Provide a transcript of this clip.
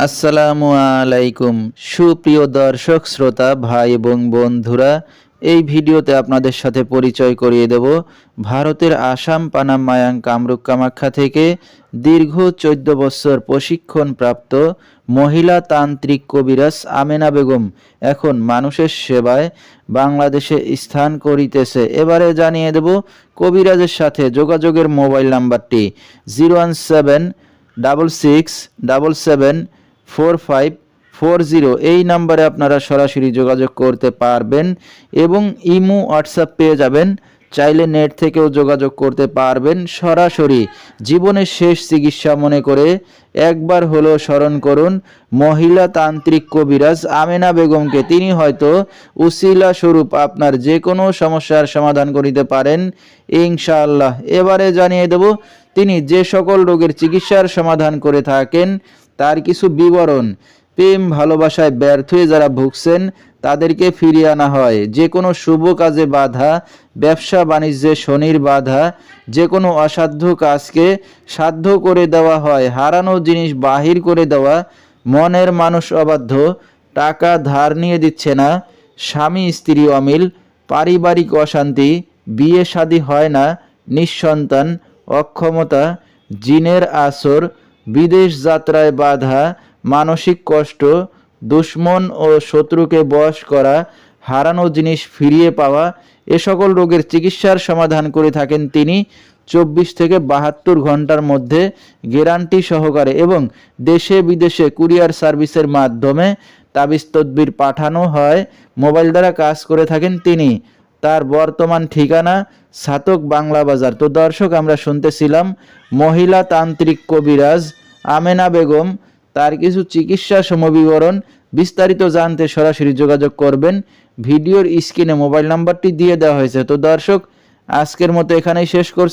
আসসালামু আলাইকুম সুপ্রিয় দর্শক শ্রোতা ভাই এবং বন্ধুরা, এই ভিডিওতে আপনাদের সাথে পরিচয় করিয়ে দেব ভারতের আসাম পানাম মায়াং কামরূপ কামাখ্যা থেকে দীর্ঘ 14 বছর প্রশিক্ষণপ্রাপ্ত মহিলা তান্ত্রিক কবিরাজ আমেনা বেগম এখন মানুষের সেবায় বাংলাদেশে স্থান করিতেছে। এবারে জানিয়ে দেব কবিরাজের সাথে যোগাযোগের মোবাইল নাম্বারটি 01777774540। এই নাম্বারে আপনারা সরাসরি যোগাযোগ করতে পারবেন এবং ইমো হোয়াটসঅ্যাপ পেয়ে যাবেন। চাইলে নেট থেকেও যোগাযোগ করতে পারবেন। সরাসরি জীবনের শেষ চিকিৎসা মনে করে একবার হলো স্মরণ করুন মহিলা তান্ত্রিক কবিরাজ আমেনা বেগমকে। তিনি হয়তো উসিলা স্বরূপ আপনার যে কোনো সমস্যার সমাধান করিতে পারেন ইনশাআল্লাহ। এবারে জানিয়ে দেব তিনি যে সকল রোগের চিকিৎসার সমাধান করে থাকেন তার কিছু বিবরণ। প্রেম ভালোবাসায় ব্যর্থ হয়ে যারা ভুগছেন তাদেরকে ফিরিয়ে আনা হয়, যে কোনো শুভ কাজে বাধা, ব্যবসা বাণিজ্যে শনির বাধা, যে কোনো অসাধ্য কাজকে সাধ্য করে দেওয়া হয়, হারানো জিনিস বাহির করে দেওয়া, মনের মানুষ অবাধ্য, টাকা ধার নিয়ে দিচ্ছে না, স্বামী স্ত্রী অমিল, পারিবারিক অশান্তি, বিয়ে শাদী হয় না, নিঃসন্তান, অক্ষমতা, জিনের আসর, বিদেশ যাত্রায় বাধা, মানসিক কষ্ট, দুশ্মন ও শত্রুকে বশ করা, হারানো জিনিস ফিরিয়ে পাওয়া, এ সকল রোগের চিকিৎসার সমাধান করে থাকেন তিনি 24 থেকে 72 ঘন্টার মধ্যে গ্যারান্টি সহকারে, এবং দেশে বিদেশে কুরিয়ার সার্ভিসের মাধ্যমে তাবিজ তদবির পাঠানো হয়। মোবাইল দ্বারা কাজ করে থাকেন তিনি। তার বর্তমান ঠিকানা ছাতক বাংলা বাজার। তো দর্শক, আমরা শুনতেছিলাম মহিলা তান্ত্রিক কবিরাজ আমেনা বেগম, তার কিছু চিকিৎসা সমবিবরণ। বিস্তারিত জানতে সরাসরি যোগাযোগ করবেন। ভিডিওর স্ক্রিনে মোবাইল নাম্বারটি দিয়ে দেওয়া হয়েছে। তো দর্শক, আজকের মতো এখানেই শেষ করছি।